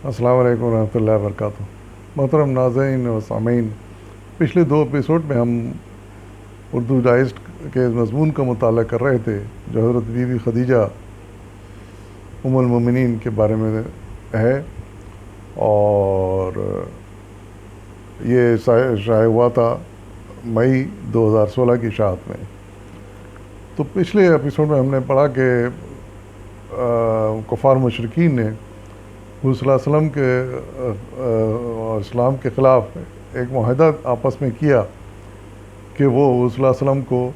السلام علیکم ورحمۃ اللہ وبرکاتہ۔ محترم ناظرین و سامعین، پچھلے 2 ایپیسوڈ میں ہم اردو ڈائجسٹ کے مضمون کا مطالعہ کر رہے تھے جو حضرت بی بی خدیجہ ام المومنین کے بارے میں ہے، اور یہ شائع ہوا تھا مئی 2016 کی اشاعت میں۔ تو پچھلے ایپیسوڈ میں ہم نے پڑھا کہ کفار مشرکین نے حضور صلی اللہ علیہ وسلم کے اور اسلام کے خلاف ایک معاہدہ آپس میں کیا کہ وہ حضور صلی اللہ علیہ وسلم کو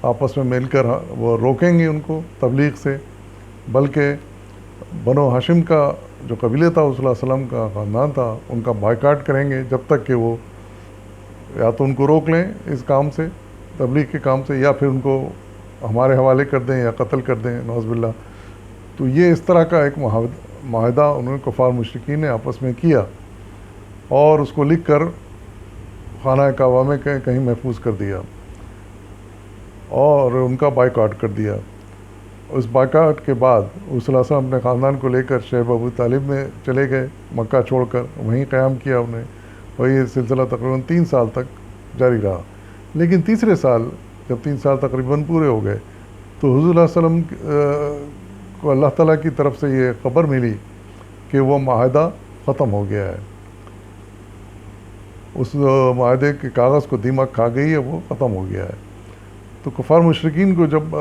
آپس میں مل کر وہ روکیں گے ان کو تبلیغ سے، بلکہ بنو ہاشم کا جو قبیلہ تھا حضور صلی اللہ علیہ وسلم کا خاندان تھا ان کا بائیکاٹ کریں گے جب تک کہ وہ یا تو ان کو روک لیں اس کام سے، تبلیغ کے کام سے، یا پھر ان کو ہمارے حوالے کر دیں یا قتل کر دیں نعوذ باللہ۔ تو یہ اس طرح کا ایک معاہدہ انہوں نے کفار مشرکین نے آپس میں کیا اور اس کو لکھ کر خانہ کعبہ میں کہیں محفوظ کر دیا اور ان کا بائیکاٹ کر دیا۔ اس بائیکاٹ کے بعد صلی اللہ علیہ وسلم اپنے خاندان کو لے کر شیخ ابو طالب میں چلے گئے، مکہ چھوڑ کر وہیں قیام کیا انہیں، اور یہ سلسلہ تقریباً 3 سال تک جاری رہا۔ لیکن تیسرے سال جب 3 سال تقریباً پورے ہو گئے تو حضور صلی اللہ علیہ وسلم کو اللہ تعالیٰ کی طرف سے یہ خبر ملی کہ وہ معاہدہ ختم ہو گیا ہے، اس معاہدے کے کاغذ کو دیمک کھا گئی ہے، وہ ختم ہو گیا ہے۔ تو کفار مشرکین کو جب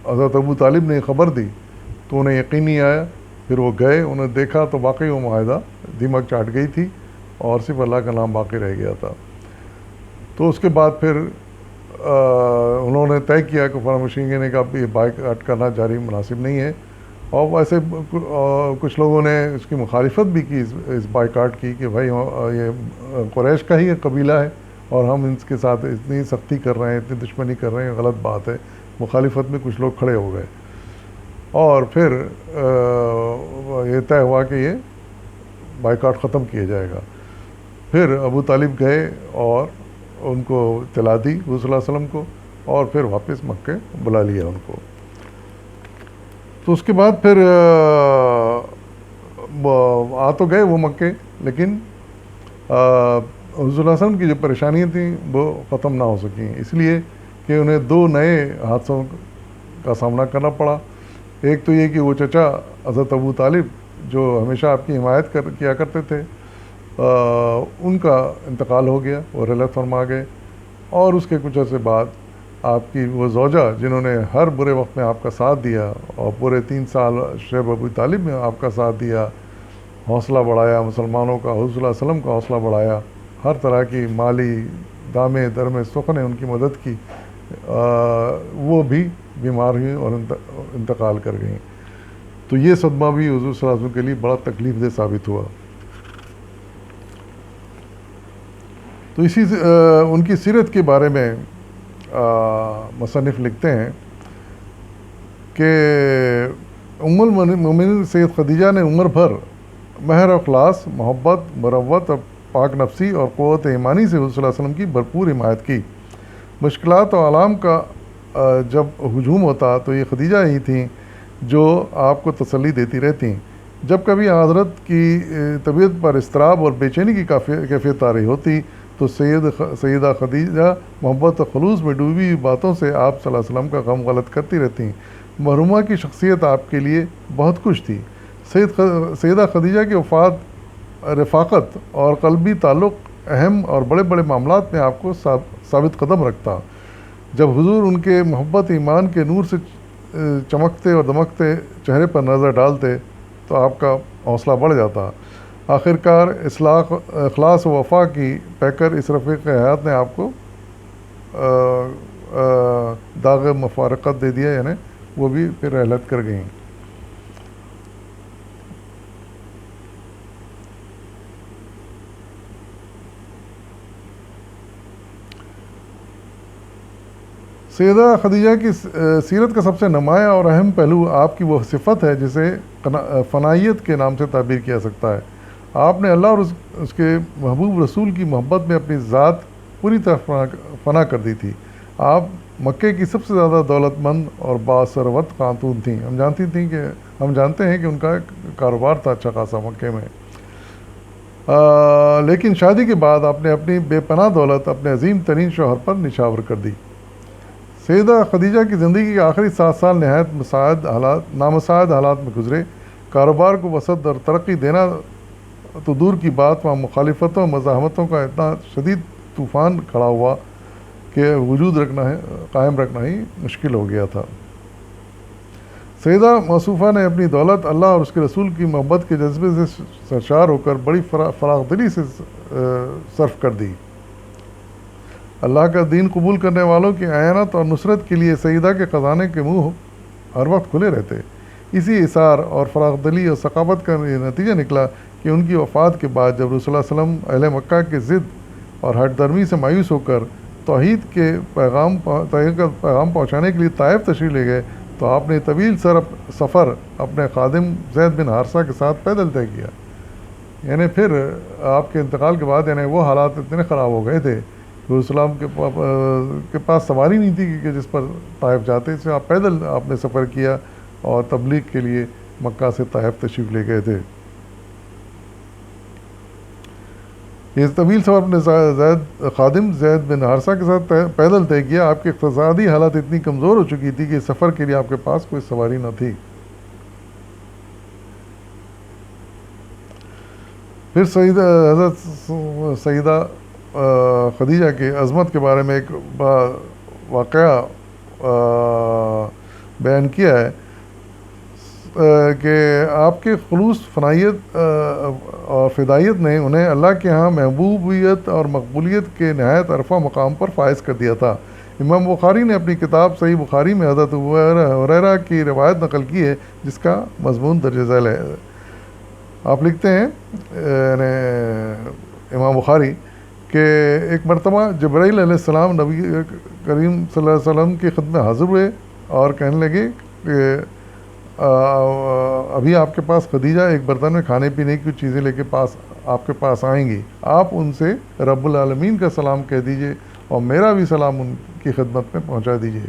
حضرت ابو طالب نے خبر دی تو انہیں یقین نہیں آیا، پھر وہ گئے، انہیں دیکھا تو واقعی وہ معاہدہ دیمک چاٹ گئی تھی اور صرف اللہ کا نام باقی رہ گیا تھا۔ تو اس کے بعد پھر انہوں نے طے کیا کہ کفار مشرکین نے کہا یہ بائیکاٹ کرنا جاری مناسب نہیں ہے، اور ویسے کچھ لوگوں نے اس کی مخالفت بھی کی اس بائیکاٹ کی کہ بھائی یہ قریش کا ہی قبیلہ ہے اور ہم ان کے ساتھ اتنی سختی کر رہے ہیں، اتنی دشمنی کر رہے ہیں، غلط بات ہے۔ مخالفت میں کچھ لوگ کھڑے ہو گئے اور پھر یہ طے ہوا کہ یہ بائیکاٹ ختم کیا جائے گا۔ پھر ابو طالب گئے اور ان کو اطلاع دی حضور صلی اللہ علیہ وسلم کو، اور پھر واپس مکے بلا لیا ان کو۔ تو اس کے بعد پھر آ تو گئے وہ مکے، لیکن حضور صلی اللہ علیہ وسلم کی جو پریشانیاں تھیں وہ ختم نہ ہو سکیں، اس لیے کہ انہیں 2 نئے حادثوں کا سامنا کرنا پڑا۔ ایک تو یہ کہ وہ چچا حضرت ابو طالب جو ہمیشہ آپ کی حمایت کیا کرتے تھے، ان کا انتقال ہو گیا، وہ رحلت فرما گئے، اور اس کے کچھ عرصے بعد آپ کی وہ زوجہ جنہوں نے ہر برے وقت میں آپ کا ساتھ دیا اور پورے 3 سال شیخ ابو طالب میں آپ کا ساتھ دیا، حوصلہ بڑھایا مسلمانوں کا، حضور صلی اللہ علیہ وسلم کا حوصلہ بڑھایا، ہر طرح کی مالی دامے درمے سخن نے ان کی مدد کی، وہ بھی بیمار ہوئیں اور انتقال کر گئیں۔ تو یہ صدمہ بھی حضور صلی اللہ علیہ وسلم کے لیے بڑا تکلیف دہ ثابت ہوا۔ تو اسی ان کی سیرت کے بارے میں مصنف لکھتے ہیں کہ ام المومنین سید خدیجہ نے عمر بھر مہر اخلاص، محبت، مروت اور پاک نفسی اور قوت ایمانی سے حضور صلی اللہ علیہ وسلم کی بھرپور حمایت کی۔ مشکلات و آلام کا جب ہجوم ہوتا تو یہ خدیجہ ہی تھیں جو آپ کو تسلی دیتی رہتیں۔ جب کبھی حضرت کی طبیعت پر اضطراب اور بے چینی کی کیفیت طاری ہوتی تو سیدہ خدیجہ محبت و خلوص میں ڈوبی ہوئی باتوں سے آپ صلی اللہ علیہ وسلم کا غم غلط کرتی رہتیں۔ مرحومہ کی شخصیت آپ کے لیے بہت کچھ تھی۔ سیدہ خدیجہ کی وفات، رفاقت اور قلبی تعلق اہم اور بڑے بڑے معاملات میں آپ کو ثابت قدم رکھتا۔ جب حضور ان کے محبت ایمان کے نور سے چمکتے اور دمکتے چہرے پر نظر ڈالتے تو آپ کا حوصلہ بڑھ جاتا۔ آخرکار اخلاص و وفا کی پیکر اس رفیق حیات نے آپ کو داغ مفارقت دے دیا، یعنی وہ بھی پھر رحلت کر گئیں۔ سیدہ خدیجہ کی سیرت کا سب سے نمایاں اور اہم پہلو آپ کی وہ صفت ہے جسے فنائیت کے نام سے تعبیر کیا سکتا ہے۔ آپ نے اللہ اور اس کے محبوب رسول کی محبت میں اپنی ذات پوری طرح فنا کر دی تھی۔ آپ مکے کی سب سے زیادہ دولت مند اور باثروت خاتون تھیں. ہم جانتے ہیں کہ ان کا کاروبار تھا اچھا خاصا مکے میں. لیکن شادی کے بعد آپ نے اپنی بے پناہ دولت اپنے عظیم ترین شوہر پر نچھاور کر دی. سیدہ خدیجہ کی زندگی کے آخری 7 سال نہایت نامساعد حالات میں گزرے. کاروبار کو وسعت اور ترقی دینا تو دور کی بات، وہاں مخالفتوں مزاحمتوں کا اتنا شدید طوفان کھڑا ہوا کہ وجود قائم رکھنا ہی مشکل ہو گیا تھا. سیدہ موصوفہ نے اپنی دولت اللہ اور اس کے رسول کی محبت کے جذبے سے سرشار ہو کر بڑی فراخ دلی سے صرف کر دی. اللہ کا دین قبول کرنے والوں کی اعانت اور نصرت کے لیے سیدہ کے خزانے کے منہ ہر وقت کھلے رہتے. اسی اثار اور فراخ دلی اور ثقافت کا یہ نتیجہ نکلا کہ ان کی وفات کے بعد جب رسول اللہ صلی اللہ علیہ وسلم اہل مکہ کے ضد اور ہٹ درمی سے مایوس ہو کر توحید کے پیغام پہنچانے کے لیے طائف تشریف لے گئے تو آپ نے طویل سفر اپنے خادم زید بن حارثہ کے ساتھ پیدل طے کیا. یعنی پھر آپ کے انتقال کے بعد وہ حالات اتنے خراب ہو گئے تھے کہ اسلام کے پاس سواری نہیں تھی کہ جس پر طائف جاتے. اس سے آپ پیدل آپ نے سفر کیا اور تبلیغ کے لیے مکہ سے طائف تشریف لے گئے تھے. یہ طویل سفر اپنے خادم زید بن حارثہ کے ساتھ پیدل طے کیا. آپ کی اقتصادی حالت اتنی کمزور ہو چکی تھی کہ اس سفر کے لیے آپ کے پاس کوئی سواری نہ تھی. پھر حضرت سیدہ خدیجہ کی عظمت کے بارے میں ایک واقعہ بیان کیا ہے کہ آپ کے خلوص، فنائیت اور فدائیت نے انہیں اللہ کے ہاں محبوبیت اور مقبولیت کے نہایت عرفہ مقام پر فائز کر دیا تھا. امام بخاری نے اپنی کتاب صحیح بخاری میں حضرت ابو ہریرہ کی روایت نقل کی ہے جس کا مضمون درج ذیل ہے. آپ لکھتے ہیں امام بخاری کہ ایک مرتبہ جبرائیل علیہ السلام نبی کریم صلی اللہ علیہ وسلم کی خدمت میں حاضر ہوئے اور کہنے لگے کہ ابھی آپ کے پاس خدیجہ ایک برتن میں کھانے پینے کی چیزیں لے کے آپ کے پاس آئیں گی. آپ ان سے رب العالمین کا سلام کہہ دیجئے اور میرا بھی سلام ان کی خدمت میں پہنچا دیجئے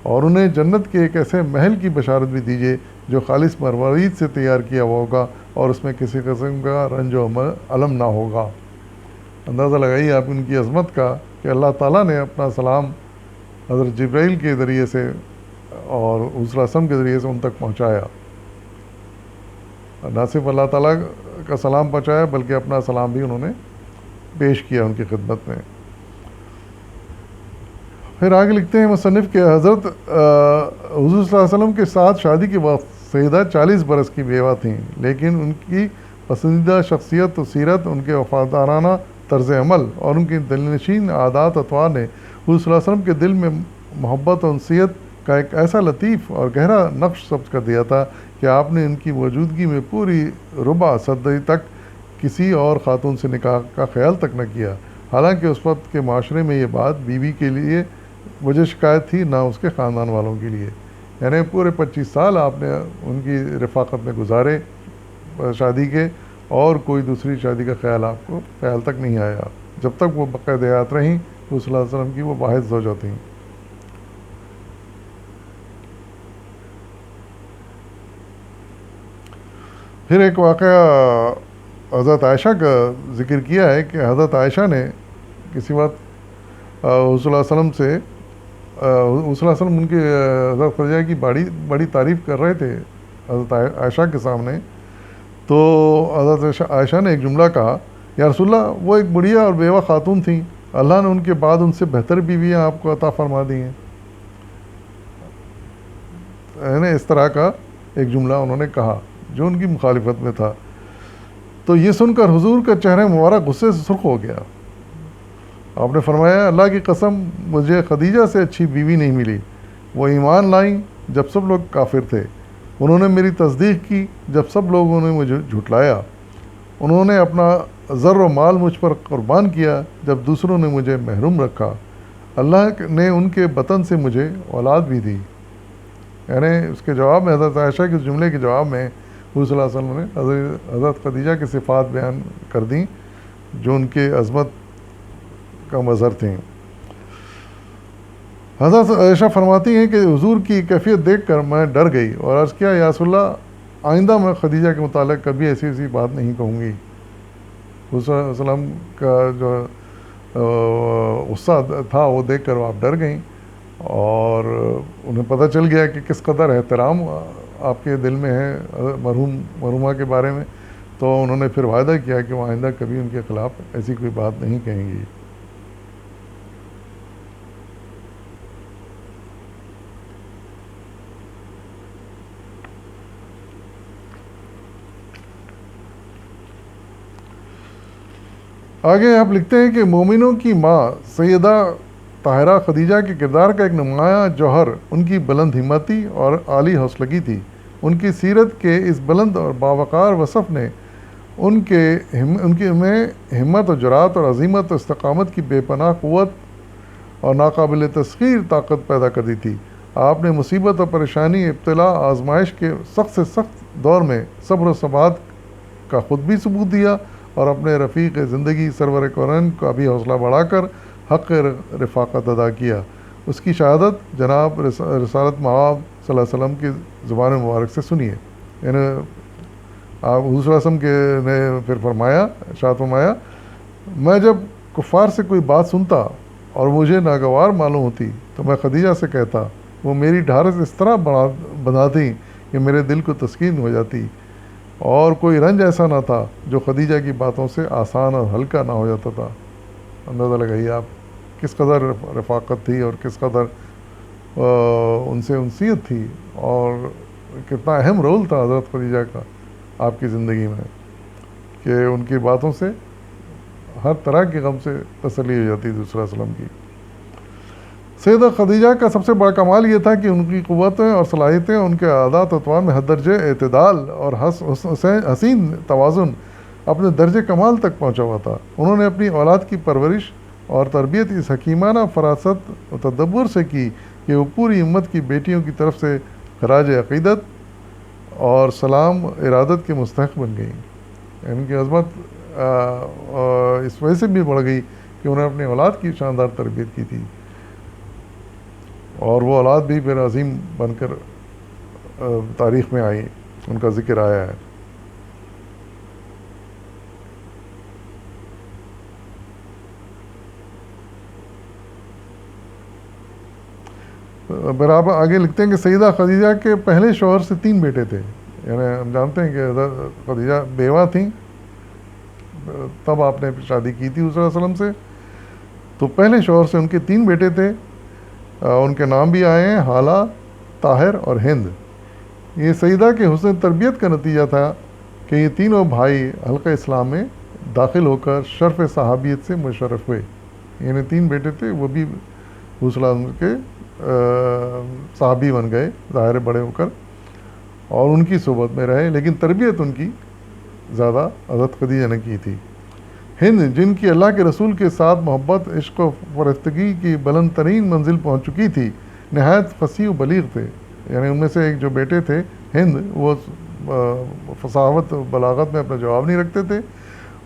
اور انہیں جنت کے ایک ایسے محل کی بشارت بھی دیجئے جو خالص مروارید سے تیار کیا ہوا ہوگا اور اس میں کسی قسم کا رنج و علم نہ ہوگا. اندازہ لگائیے آپ ان کی عظمت کا کہ اللہ تعالیٰ نے اپنا سلام حضرت جبرائیل کے ذریعے سے اور حضور صلی اللہ علیہ وسلم کے ذریعے سے ان تک پہنچایا. نہ صرف اللہ تعالیٰ کا سلام پہنچایا بلکہ اپنا سلام بھی انہوں نے پیش کیا ان کی خدمت میں. پھر آگے لکھتے ہیں مصنف کہ حضرت حضور صلی اللہ علیہ وسلم کے ساتھ شادی کے وقت سیدہ 40 برس کی بیوہ تھیں، لیکن ان کی پسندیدہ شخصیت و سیرت، ان کے وفادارانہ طرز عمل اور ان کی دلنشین عادات اطوار نے حضور صلی اللہ علیہ وسلم کے دل میں محبت و انسیت کا ایک ایسا لطیف اور گہرا نقش ثبت کر دیا تھا کہ آپ نے ان کی موجودگی میں پوری ربع صدی تک کسی اور خاتون سے نکاح کا خیال تک نہ کیا. حالانکہ اس وقت کے معاشرے میں یہ بات بیوی کے لیے وجہ شکایت تھی، نہ اس کے خاندان والوں کے لیے. یعنی پورے 25 سال آپ نے ان کی رفاقت میں گزارے شادی کے، اور کوئی دوسری شادی کا خیال آپ کو خیال تک نہیں آیا جب تک وہ باقاعدہ حیات رہیں. رسول اللہ علیہ وسلم کی وہ واحد زوجہ تھیں. پھر ایک واقعہ حضرت عائشہ کا ذکر کیا ہے کہ حضرت عائشہ نے کسی وقت حضور صلی اللہ علیہ وسلم سے حضور صلی اللہ علیہ وسلم ان کے حضرت خدیجہ کی بڑی تعریف کر رہے تھے حضرت عائشہ کے سامنے. تو حضرت عائشہ نے ایک جملہ کہا، یا رسول اللہ، وہ ایک بڑھیا اور بیوہ خاتون تھیں، اللہ نے ان کے بعد ان سے بہتر بیویاں آپ کو عطا فرما دی ہیں. اس طرح کا ایک جملہ انہوں نے کہا جو ان کی مخالفت میں تھا. تو یہ سن کر حضور کا چہرہ مبارک غصے سے سرخ ہو گیا. آپ نے فرمایا، اللہ کی قسم، مجھے خدیجہ سے اچھی بیوی نہیں ملی. وہ ایمان لائیں جب سب لوگ کافر تھے، انہوں نے میری تصدیق کی جب سب لوگوں نے مجھے جھٹلایا، انہوں نے اپنا زر و مال مجھ پر قربان کیا جب دوسروں نے مجھے محروم رکھا. اللہ نے ان کے بطن سے مجھے اولاد بھی دی. یعنی اس کے جواب میں، حضرت عائشہ کے جملے کے جواب میں حضور صلی اللہ علیہ وسلم نے حضرت خدیجہ کی صفات بیان کر دیں جو ان کے عظمت کا مظہر تھیں. حضرت عائشہ فرماتی ہیں کہ حضور کی کیفیت دیکھ کر میں ڈر گئی اور عرض کیا یا رسول اللہ آئندہ میں خدیجہ کے متعلق کبھی ایسی بات نہیں کہوں گی۔ حضور صلی اللہ علیہ وسلم کا جو غصہ تھا وہ دیکھ کر آپ ڈر گئیں، اور انہیں پتہ چل گیا کہ کس قدر احترام آپ کے دل میں ہے مرحومہ کے بارے میں، تو انہوں نے پھر وعدہ کیا کہ وہ آئندہ کبھی ان کے خلاف ایسی کوئی بات نہیں کہیں گی۔ آگے آپ لکھتے ہیں کہ مومنوں کی ماں سیدہ طاہرہ خدیجہ کے کردار کا ایک نمایاں جوہر ان کی بلند ہمتی اور عالی حوصلگی تھی۔ ان کی سیرت کے اس بلند اور باوقار وصف نے ان میں ہمت و جرات اور عزیمت و استقامت کی بے پناہ قوت اور ناقابل تسخیر طاقت پیدا کر دی تھی۔ آپ نے مصیبت اور پریشانی، ابتلا، آزمائش کے سخت سے سخت دور میں صبر و ثبات کا خود بھی ثبوت دیا، اور اپنے رفیق زندگی سرور کونین کا بھی حوصلہ بڑھا کر حق رفاقت ادا کیا۔ اس کی شہادت جناب رسالت مآب صلی اللہ علیہ وسلم کی زبان مبارک سے سنیے۔ یعنی آپ حضور صلی اللہ علیہ وسلم کے نے پھر فرمایا، ارشاد فرمایا، میں جب کفار سے کوئی بات سنتا اور مجھے ناگوار معلوم ہوتی تو میں خدیجہ سے کہتا، وہ میری ڈھارس اس طرح بندھاتی کہ میرے دل کو تسکین ہو جاتی، اور کوئی رنج ایسا نہ تھا جو خدیجہ کی باتوں سے آسان اور ہلکا نہ ہو جاتا تھا۔ اندازہ لگائیے آپ کس قدر رفاقت تھی اور کس قدر ان سے انسیت تھی، اور کتنا اہم رول تھا حضرت خدیجہ کا آپ کی زندگی میں، کہ ان کی باتوں سے ہر طرح کے غم سے تسلی ہو جاتی تھی صلی اللہ علیہ وسلم کی۔ سیدہ خدیجہ کا سب سے بڑا کمال یہ تھا کہ ان کی قوتیں اور صلاحیتیں ان کے عادات و اطوار میں حد درجہ اعتدال اور حسین توازن اپنے درجہ کمال تک پہنچا ہوا تھا۔ انہوں نے اپنی اولاد کی پرورش اور تربیت اس حکیمانہ فراست و تدبر سے کی کہ وہ پوری امت کی بیٹیوں کی طرف سے خراج عقیدت اور سلام ارادت کے مستحق بن گئیں۔ ان کی عظمت اس وجہ سے بھی بڑھ گئی کہ انہوں نے اپنی اولاد کی شاندار تربیت کی تھی، اور وہ اولاد بھی پھر عظیم بن کر تاریخ میں آئی، ان کا ذکر آیا ہے۔ برابر آگے لکھتے ہیں کہ سیدہ خدیجہ کے پہلے شوہر سے 3 بیٹے تھے۔ یعنی ہم جانتے ہیں کہ حضرت خدیجہ بیوہ تھیں، تب آپ نے شادی کی تھی صلی اللہ علیہ وسلم سے، تو پہلے شوہر سے ان کے 3 بیٹے تھے۔ ان کے نام بھی آئے ہیں، حالہ، طاہر اور ہند۔ یہ سیدہ کے حسن تربیت کا نتیجہ تھا کہ یہ تینوں بھائی حلقہ اسلام میں داخل ہو کر شرف صحابیت سے مشرف ہوئے۔ یعنی 3 بیٹے تھے، وہ بھی حضور صلی اللہ علیہ وسلم کے صحابی بن گئے ظاہر بڑے ہو کر، اور ان کی صحبت میں رہے، لیکن تربیت ان کی زیادہ حضرت خدیجہ نے کی تھی۔ ہند، جن کی اللہ کے رسول کے ساتھ محبت، عشق و فرفتگی کی بلند ترین منزل پہنچ چکی تھی، نہایت فصیح و بلیغ تھے۔ یعنی ان میں سے ایک جو بیٹے تھے ہند، وہ فصاحت و بلاغت میں اپنا جواب نہیں رکھتے تھے۔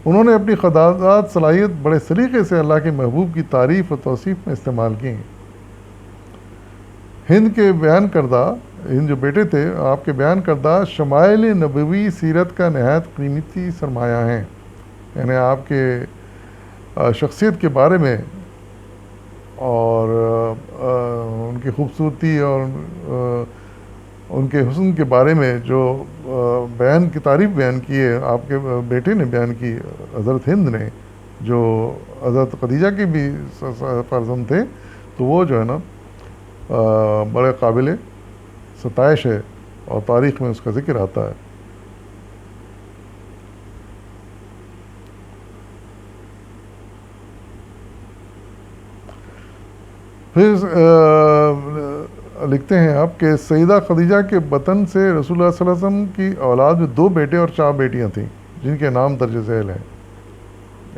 انہوں نے اپنی خداعت صلاحیت بڑے سلیقے سے اللہ کے محبوب کی تعریف و توصیف میں استعمال کی۔ ہند جو بیٹے تھے آپ کے بیان کردہ شمائل نبوی سیرت کا نہایت قیمتی سرمایہ ہیں۔ یعنی آپ کے شخصیت کے بارے میں اور ان کی خوبصورتی اور ان کے حسن کے بارے میں جو بیان کی تعریف بیان کی ہے آپ کے بیٹے نے بیان کی، حضرت ہند نے، جو حضرت خدیجہ کے بھی فرزند تھے، تو وہ جو ہے نا بڑے قابل ستائش ہے، اور تاریخ میں اس کا ذکر آتا ہے۔ پھر لکھتے ہیں آپ کہ سیدہ خدیجہ کے بطن سے رسول اللہ صلی اللہ علیہ وسلم کی اولاد میں 2 بیٹے اور 4 بیٹیاں تھیں، جن کے نام درج ذیل ہیں۔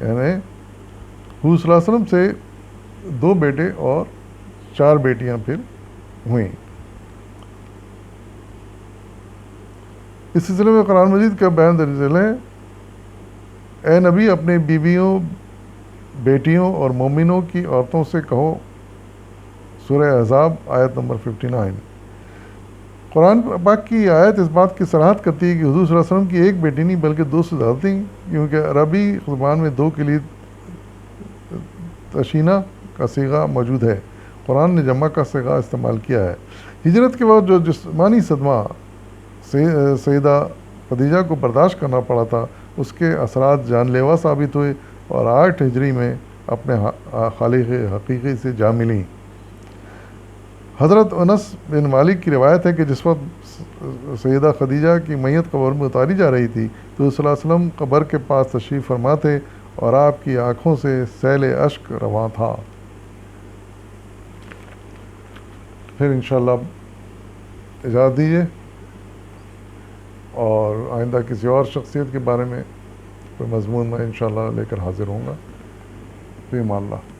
یعنی حضور صلی اللہ علیہ وسلم سے 2 بیٹے اور 4 بیٹیاں پھر ہوئیں۔ اس سلسلے میں قرآن مجید کا بیان درج ذیل ہے، اے نبی اپنے بیویوں، بیٹیوں اور مومنوں کی عورتوں سے کہو، سورہ احزاب آیت نمبر 59۔ قرآن پاک کی آیت اس بات کی صراحت کرتی ہے کہ حضور صلی اللہ علیہ وسلم کی ایک بیٹی نہیں بلکہ 2 سے زیادہ تھیں، کیونکہ عربی زبان میں 2 کے لیے تشینہ کا صیغہ موجود ہے۔ قرآن نے جمع کا صیغہ استعمال کیا ہے۔ ہجرت کے بعد جو جسمانی صدمہ سیدہ خدیجہ کو برداشت کرنا پڑا تھا، اس کے اثرات جان لیوا ثابت ہوئے اور 8 ہجری میں اپنے خالق حقیقی سے جا ملیں۔ حضرت انس بن مالک کی روایت ہے کہ جس وقت سیدہ خدیجہ کی میت قبر میں اتاری جا رہی تھی تو صلی اللہ علیہ وسلم قبر کے پاس تشریف فرما تھے اور آپ کی آنکھوں سے سیل اشک رواں تھا۔ پھر انشاءاللہ اجازت دیجیے اور آئندہ کسی اور شخصیت کے بارے میں کوئی مضمون میں انشاءاللہ لے کر حاضر ہوں گا۔ فی امان اللہ۔